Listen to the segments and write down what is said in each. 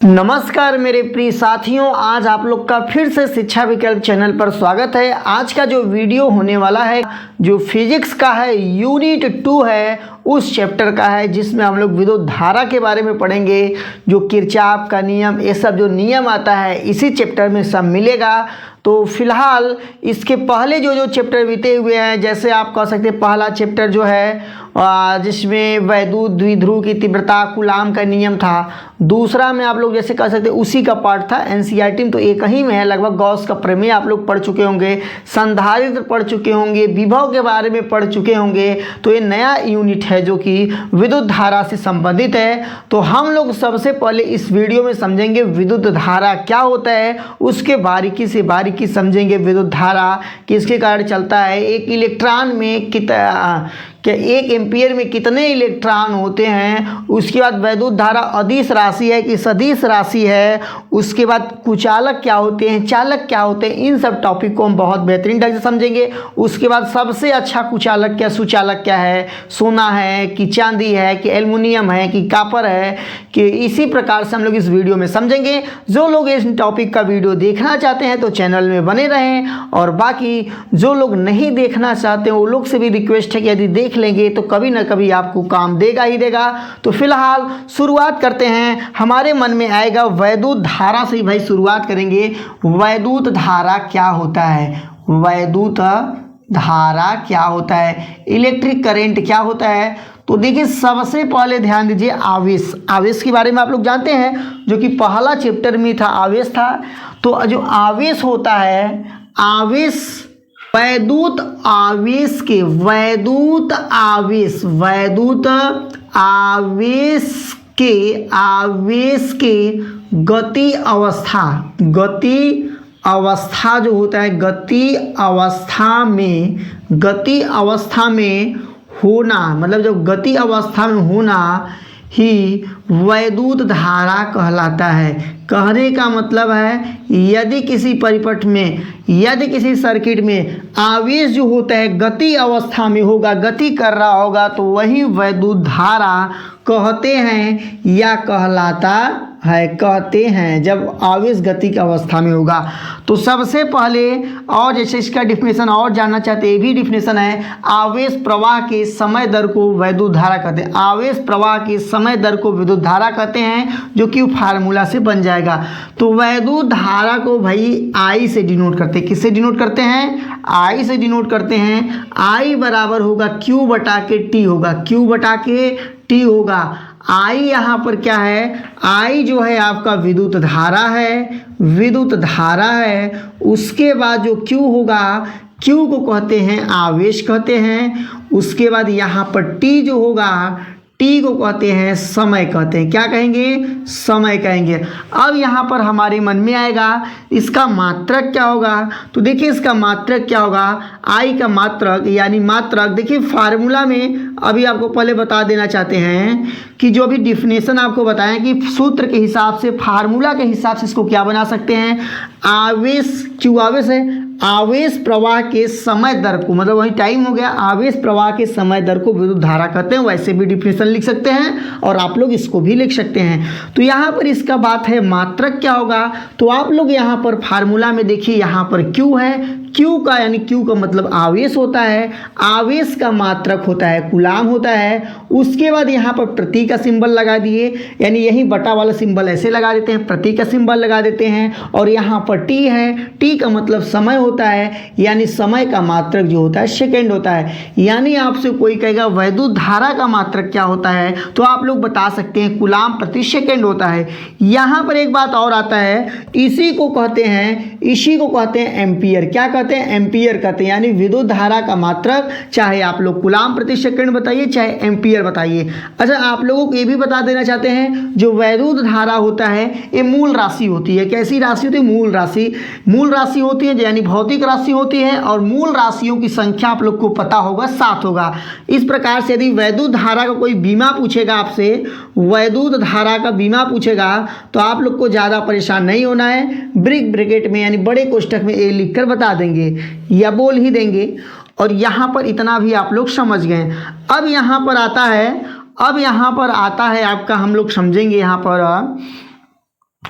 नमस्कार मेरे प्रिय साथियों, आज आप लोग का फिर से शिक्षा विकल्प चैनल पर स्वागत है। आज का जो वीडियो होने वाला है जो फिजिक्स का है, यूनिट 2 है, उस चैप्टर का है जिसमें हम लोग विद्युत धारा के बारे में पढ़ेंगे। जो किरचॉफ का नियम, ये सब जो नियम आता है इसी चैप्टर में सब मिलेगा। तो फिलहाल इसके पहले जो चैप्टर बीते हुए हैं, जैसे आप कह सकते हैं पहला चैप्टर जो है जिसमें वैद्युत द्विध्रुव की तीव्रता, कूलाम का नियम था। दूसरा में आप लोग जैसे कह सकते हैं उसी का पार्ट था एनसीईआरटी में, तो एक ही में है लगभग। गॉस का प्रमेय आप लोग पढ़ चुके होंगे, संधारित्र पढ़ चुके होंगे, विभव के बारे में पढ़ चुके होंगे। तो ये नया यूनिट है जो कि विद्युत धारा से संबंधित है। तो हम लोग सबसे पहले इस वीडियो में समझेंगे विद्युत धारा क्या होता है, उसके बारीकी से बारीकी समझेंगे विद्युत धारा किसके कारण चलता है, एक इलेक्ट्रॉन में कि 1 एम्पीयर में कितने इलेक्ट्रॉन होते हैं। उसके बाद वैद्युत धारा अदिश राशि है कि सदिश राशि है। उसके बाद कुचालक क्या होते हैं, चालक क्या होते हैं, इन सब टॉपिक को हम बहुत बेहतरीन ढंग से समझेंगे। उसके बाद सबसे अच्छा कुचालक क्या, सुचालक क्या है, सोना है कि चांदी है कि एल्युमिनियम है कि कॉपर है, कि इसी प्रकार से हम लोग इस वीडियो में समझेंगे। जो लोग इस टॉपिक का वीडियो देखना चाहते हैं तो चैनल में बने रहें, और बाकी जो लोग नहीं देखना चाहते हैं वो लोग से भी रिक्वेस्ट है कि यदि देख लेंगे तो कभी ना कभी आपको काम देगा ही देगा। तो फिलहाल शुरुआत करते हैं। हमारे मन में आएगा वैद्युत धारा से ही भाई शुरुआत करेंगे। वैद्युत धारा क्या होता है, वैद्युत धारा क्या होता है, इलेक्ट्रिक करंट क्या होता है। तो देखिए सबसे पहले ध्यान दीजिए आवेश। आवेश के बारे में आप लोग जानते हैं, जो कि पहला चैप्टर में था, आवेश था। तो जो आवेश होता है, आवेश वैद्युत आवेश के आवेश के गति अवस्था जो होता है, गति अवस्था में होना, मतलब जब गति अवस्था में होना ही वैद्युत धारा कहलाता है। कहने का मतलब है यदि किसी परिपथ में, यदि किसी सर्किट में आवेश जो होता है गति अवस्था में होगा, गति कर रहा होगा, तो वही वैद्युत धारा कहते हैं या कहलाता है, कहते हैं जब आवेश गति की अवस्था में होगा। तो सबसे पहले, और जैसे इसका डिफिनेशन और जानना चाहते हैं, ये भी डिफिनेशन है, आवेश प्रवाह के समय दर को वैद्युत धारा कहते हैं। आवेश प्रवाह के समय दर को विद्युत धारा कहते हैं, जो कि फार्मूला से बन जाएगा। तो वैद्युत धारा को भाई आई से डिनोट करते हैं। किससे डिनोट करते हैं? आई से डिनोट करते हैं। आई बराबर होगा क्यू बटा के टी होगा, क्यू बटा के टी होगा। आई यहाँ पर क्या है, आई जो है आपका विद्युत धारा है, विद्युत धारा है। उसके बाद जो क्यू होगा, क्यू को कहते हैं आवेश कहते हैं। उसके बाद यहाँ पर टी जो होगा, टी को कहते हैं समय कहते हैं। क्या कहेंगे? समय कहेंगे। अब यहाँ पर हमारे मन में आएगा इसका मात्रक क्या होगा। तो देखिए इसका मात्रक क्या होगा, आई का मात्रक यानी मात्रक। देखिए फार्मूला में अभी आपको पहले बता देना चाहते हैं कि जो अभी डिफिनेशन आपको बताएं कि सूत्र के हिसाब से, फार्मूला के हिसाब से इसको क्या बना सकते हैं, आवेश, क्यों आवेश है, आवेश प्रवाह के समय दर को, मतलब वही टाइम हो गया, आवेश प्रवाह के समय दर को विद्युत धारा कहते हैं। वैसे भी डिफिनेशन लिख सकते हैं और आप लोग इसको भी लिख सकते हैं। तो यहाँ पर इसका बात है मात्रक क्या होगा। तो आप लोग यहाँ पर फार्मूला में देखिए, यहाँ पर क्यू है, क्यू का यानी क्यू का मतलब आवेश होता है, आवेश का मात्रक होता है कूलाम होता है। उसके बाद यहाँ पर प्रति का सिंबल लगा दिए, यानी यही बटा वाला सिंबल ऐसे लगा देते हैं, प्रति का सिंबल लगा देते हैं। और यहाँ पर टी है, टी का मतलब समय होता है, यानी समय का मात्रक जो होता है सेकेंड होता है। यानी आपसे कोई कहेगा वैद्युत धारा का मात्रक क्या होता है, तो आप लोग बता सकते हैं कूलाम प्रति सेकेंड होता है। यहाँ पर एक बात और आता है, इसी को कहते हैं एम्पीयर। क्या कहते हैं? एम्पीयर कहते हैं। यानी विद्युत धारा का मात्रक, चाहे आप लोग कूलाम प्रति सेकंड बताइए चाहे एम्पीयर बताइए। अच्छा, आप लोगों को ये भी बता देना चाहते हैं, जो वैद्युत धारा होता है ये मूल राशि होती है। कैसी राशि होती है? मूल राशि होती है, यानी भौतिक राशि होती है। और मूल राशियों की संख्या आप लोग को पता होगा 7 होगा। इस प्रकार से यदि वैद्युत धारा का कोई बीमा पूछेगा आपसे, वैद्युत धारा का बीमा पूछेगा, तो आप लोग को ज़्यादा परेशान नहीं होना है। ब्रैकेट में यानी बड़े कोष्ठक में ए लिखकर बता देंगे या बोल ही देंगे। और यहाँ पर इतना भी आप लोग समझ गए। अब यहाँ पर आता है आपका, हम लोग समझेंगे यहाँ पर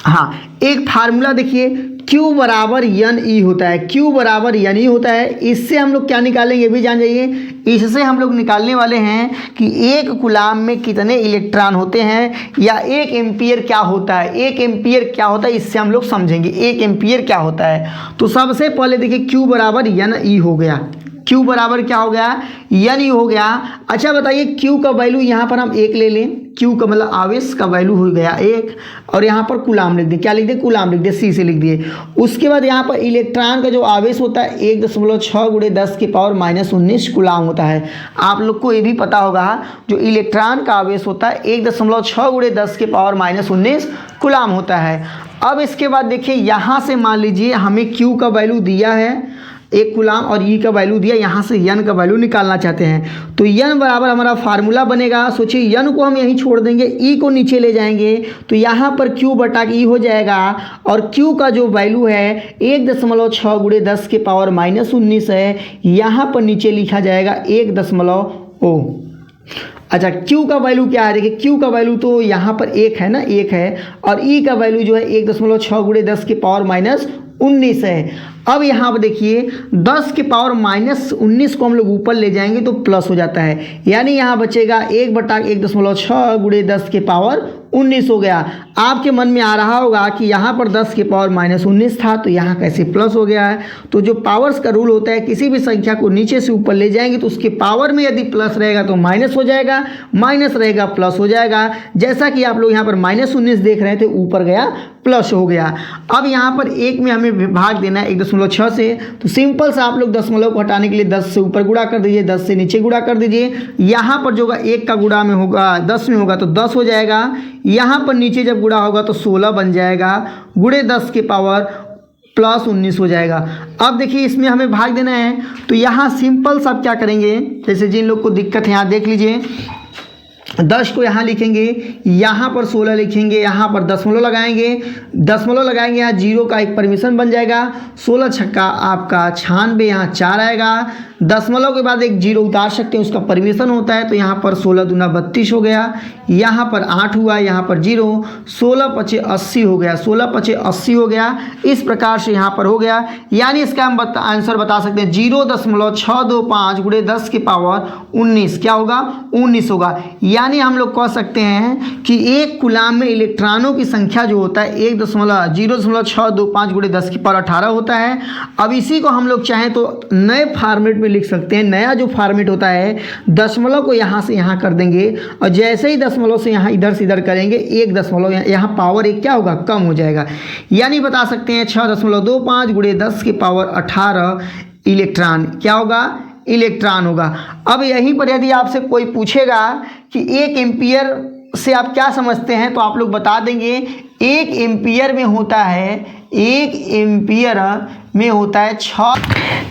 हाँ, एक फार्मूला देखिए, Q बराबर यन ई होता है, Q बराबर यन ई होता है। इससे हम लोग क्या निकालेंगे भी जान जाइए। इससे हम लोग निकालने वाले हैं कि एक कूलाम में कितने इलेक्ट्रॉन होते हैं, या एक एम्पियर क्या होता है। एक एम्पियर क्या होता है इससे हम लोग समझेंगे एक एम्पियर क्या होता है। तो सबसे पहले देखिए Q बराबर यन ई हो गया, Q बराबर क्या हो गया, यन ई हो गया। अच्छा बताइए Q का वैल्यू यहाँ पर हम एक ले लें, Q का मतलब आवेश का वैल्यू हो गया एक, और यहाँ पर कूलाम लिख दें। क्या लिख दें, कूलाम लिख दें, C से लिख दिए। उसके बाद यहाँ पर इलेक्ट्रॉन का जो आवेश होता है 1.6 × 10⁻⁻19 कूलाम होता है। आप लोग को ये भी पता होगा जो इलेक्ट्रॉन का आवेश होता है 1.6 × 10⁻⁻19 कूलाम होता है। अब इसके बाद देखिए यहाँ से मान लीजिए हमें Q का वैल्यू दिया है एक कूलाम और ई का वैल्यू दिया, यहाँ से यन का वैल्यू निकालना चाहते हैं। तो यन बराबर हमारा फार्मूला बनेगा, सोचिए यन को हम यहीं छोड़ देंगे, ई को नीचे ले जाएंगे तो यहाँ पर Q बटा ई हो जाएगा, और Q का जो वैल्यू है 1.6 × 10⁻⁻19 है, यहाँ पर नीचे लिखा जाएगा 1.0। अच्छा Q का वैल्यू क्या है, देखिए Q का वैल्यू तो यहाँ पर एक है ना, एक है, और ई का वैल्यू जो है 1.6 × 10⁻⁻19 है। अब यहाँ पर देखिए 10⁻⁻19 को हम लोग ऊपर ले जाएंगे तो प्लस हो जाता है, यानी यहाँ बचेगा 1/1.6 × 10⁻19 हो गया। आपके मन में आ रहा होगा कि यहाँ पर 10⁻⁻19 था तो यहाँ कैसे प्लस हो गया है। तो जो पावर्स का रूल होता है, किसी भी संख्या को नीचे से ऊपर ले जाएंगे तो उसके पावर में यदि प्लस रहेगा तो माइनस हो जाएगा, माइनस रहेगा प्लस हो जाएगा। जैसा कि आप लोग यहाँ पर -19 देख रहे थे, ऊपर गया प्लस हो गया। अब यहाँ पर एक में हमें भाग देना है 1.6 से, तो सिंपल सा आप लोग दशमलव को हटाने के लिए 10 से ऊपर गुणा कर दीजिए, 10 से नीचे गुणा कर दीजिए। यहाँ पर जो होगा 1 का गुणा में होगा 10 में होगा तो 10 हो जाएगा, यहाँ पर नीचे जब गुणा होगा तो 16 बन जाएगा, गुणे 10 के पावर +19 हो जाएगा। अब देखिए इसमें हमें भाग देना है तो यहाँ सिंपल सा क्या करेंगे, जैसे जिन लोग को दिक्कत है यहाँ देख लीजिए, 10 को यहाँ लिखेंगे, यहाँ पर 16 लिखेंगे, यहाँ पर दशमलव लगाएंगे, यहाँ 0 का एक परमिशन बन जाएगा, 16 छक्का आपका 96, यहाँ 4 आएगा, दशमलव के बाद एक 0 उतार सकते हैं, उसका परमिशन होता है, तो यहाँ पर 16 दूना 32 हो गया, यहाँ पर 8 हुआ, यहाँ पर 0, 16 × 5 = 80 हो गया, 16 × 5 = 80 हो गया। इस प्रकार से यहाँ पर हो गया, यानी इसका हम आंसर बता सकते हैं 0.625 × 10⁻19 क्या होगा, 19 होगा। यानी हम लोग कह सकते हैं कि एक कूलाम में इलेक्ट्रॉनों की संख्या जो होता है 0.625 × 10⁻18 होता है। अब इसी को हम लोग चाहें तो नए फॉर्मेट में लिख सकते हैं। नया जो फॉर्मेट होता है, दशमलव को यहाँ से यहाँ कर देंगे, और जैसे ही दशमलव से यहाँ इधर से इधर करेंगे, एक दशमलव यहाँ पावर एक क्या होगा, कम हो जाएगा। यानी बता सकते हैं 6.25 × 10⁻18 इलेक्ट्रॉन क्या होगा, इलेक्ट्रॉन होगा। अब यहीं पर यदि आपसे कोई पूछेगा कि 1 एम्पियर से आप क्या समझते हैं, तो आप लोग बता देंगे 1 एम्पियर में होता है, 1 एम्पियर में होता है 6।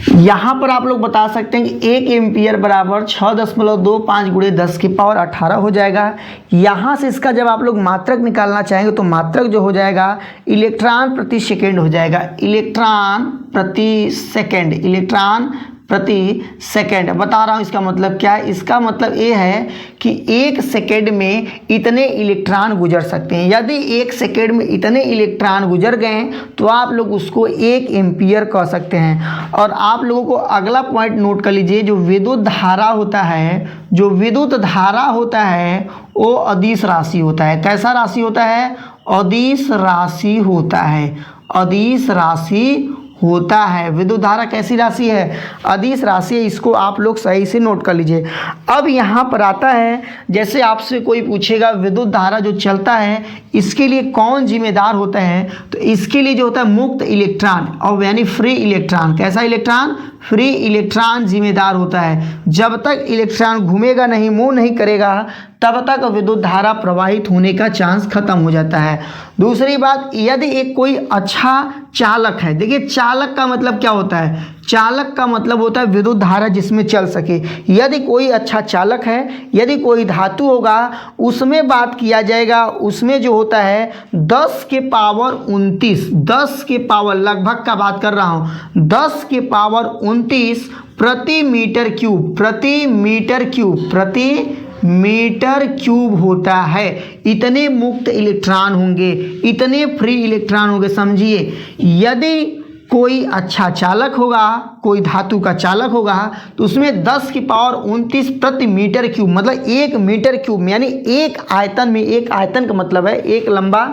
यहाँ पर आप लोग बता सकते हैं कि 1 एम्पियर बराबर 6.25 × 10⁻18 हो जाएगा। यहाँ से इसका जब आप लोग मात्रक निकालना चाहेंगे तो मात्रक जो हो जाएगा इलेक्ट्रॉन प्रति सेकेंड हो जाएगा, इलेक्ट्रॉन प्रति सेकेंड, इलेक्ट्रॉन प्रति सेकेंड। बता रहा हूँ इसका मतलब क्या है, इसका मतलब ये है कि 1 सेकेंड में इतने इलेक्ट्रॉन गुजर सकते हैं। यदि 1 सेकेंड में इतने इलेक्ट्रॉन गुजर गए तो आप लोग उसको 1 एम्पियर कह सकते हैं। और आप लोगों को अगला पॉइंट नोट कर लीजिए, जो विद्युत धारा होता है, जो विद्युत धारा होता है वो अदिश राशि होता है। कैसा राशि होता है, अदिश राशि होता है, अदिश राशि होता है। विद्युत धारा कैसी राशि है, अदिश राशि है। इसको आप लोग सही से नोट कर लीजिए। अब यहाँ पर आता है, जैसे आपसे कोई पूछेगा विद्युत धारा जो चलता है इसके लिए कौन जिम्मेदार होता है, तो इसके लिए जो होता है मुक्त इलेक्ट्रॉन, और यानी फ्री इलेक्ट्रॉन। कैसा इलेक्ट्रॉन, फ्री इलेक्ट्रॉन जिम्मेदार होता है। जब तक इलेक्ट्रॉन घूमेगा नहीं, मूव नहीं करेगा, तब तक विद्युत धारा प्रवाहित होने का चांस खत्म हो जाता है। दूसरी बात, यदि एक कोई अच्छा चालक है, देखिए चालक का मतलब क्या होता है, चालक का मतलब होता है विद्युत धारा जिसमें चल सके। यदि कोई अच्छा चालक है, यदि कोई धातु होगा, उसमें बात किया जाएगा, उसमें जो होता है 10 के पावर 29, 10 के पावर लगभग का बात कर रहा हूँ, 10 के पावर 29 प्रति मीटर क्यूब, प्रति मीटर क्यूब, प्रति मीटर क्यूब होता है। इतने मुक्त इलेक्ट्रॉन होंगे, इतने फ्री इलेक्ट्रॉन होंगे। समझिए, यदि कोई अच्छा चालक होगा, कोई धातु का चालक होगा, तो उसमें 10 की पावर 29 प्रति मीटर क्यूब, मतलब 1 मीटर क्यूब यानी एक आयतन में, एक आयतन का मतलब है एक लंबा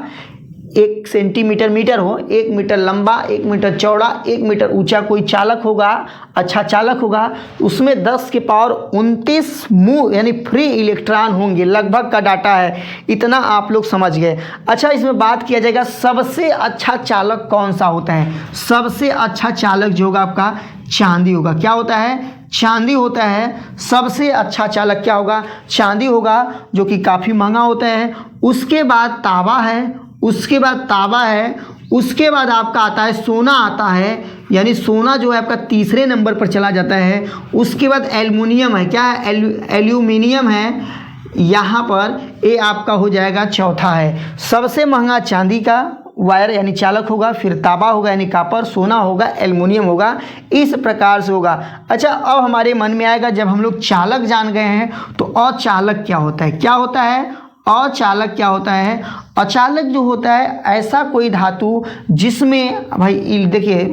1 सेंटीमीटर मीटर हो, 1 मीटर लंबा, 1 मीटर चौड़ा, 1 मीटर ऊंचा कोई चालक होगा, अच्छा चालक होगा, उसमें 10 की पावर 29 यानी फ्री इलेक्ट्रॉन होंगे। लगभग का डाटा है, इतना आप लोग समझ गए। अच्छा, इसमें बात किया जाएगा सबसे अच्छा चालक कौन सा होता है। सबसे अच्छा चालक जो होगा आपका चांदी होगा। क्या होता है? चांदी होता है। सबसे अच्छा चालक क्या होगा? चांदी होगा, जो कि काफ़ी महंगा होता है। उसके बाद तांबा है, उसके बाद तांबा है, उसके बाद आपका आता है सोना आता है, यानी सोना जो है आपका तीसरे नंबर पर चला जाता है। उसके बाद एल्युमिनियम है। क्या है? एल्यूमिनियम है। यहाँ पर ये आपका हो जाएगा चौथा है। सबसे महंगा चांदी का वायर यानी चालक होगा, फिर तांबा होगा यानी कॉपर, सोना होगा, एल्युमिनियम होगा, इस प्रकार से होगा। अच्छा, अब हमारे मन में आएगा, जब हम लोग चालक जान गए हैं तो अचालक क्या होता है? क्या होता है अचालक? क्या होता है अचालक? जो होता है ऐसा कोई धातु जिसमें, भाई देखिए,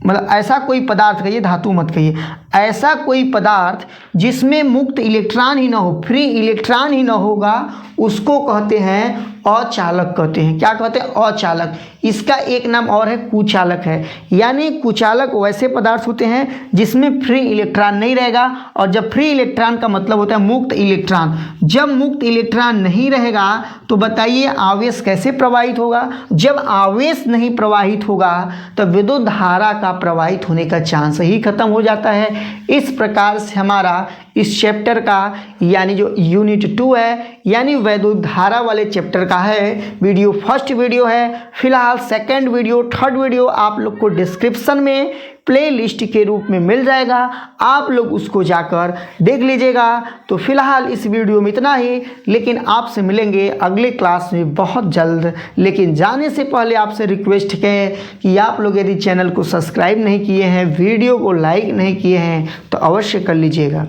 मतलब ऐसा कोई पदार्थ कहिए, धातु मत कहिए, ऐसा कोई पदार्थ जिसमें मुक्त इलेक्ट्रॉन ही ना हो, फ्री इलेक्ट्रॉन ही ना होगा, उसको कहते हैं अचालक कहते हैं। क्या कहते हैं? अचालक। इसका एक नाम और है कुचालक है। यानी कुचालक वैसे पदार्थ होते हैं जिसमें फ्री इलेक्ट्रॉन नहीं रहेगा, और जब फ्री इलेक्ट्रॉन का मतलब होता है मुक्त इलेक्ट्रॉन। जब मुक्त इलेक्ट्रॉन नहीं रहेगा तो बताइए आवेश कैसे प्रवाहित होगा? जब आवेश नहीं प्रवाहित होगा तो विद्युत धारा का प्रवाहित होने का चांस ही खत्म हो जाता है। इस प्रकार से हमारा इस चैप्टर का यानी जो यूनिट 2 है, यानी वैद्युत धारा वाले चैप्टर का है वीडियो, फर्स्ट वीडियो है। फिलहाल सेकंड वीडियो, थर्ड वीडियो आप लोग को डिस्क्रिप्शन में प्ले लिस्ट के रूप में मिल जाएगा, आप लोग उसको जाकर देख लीजिएगा। तो फिलहाल इस वीडियो में इतना ही, लेकिन आपसे मिलेंगे अगले क्लास में बहुत जल्द। लेकिन जाने से पहले आपसे रिक्वेस्ट है कि आप लोग यदि चैनल को सब्सक्राइब नहीं किए हैं, वीडियो को लाइक नहीं किए हैं, तो अवश्य कर लीजिएगा।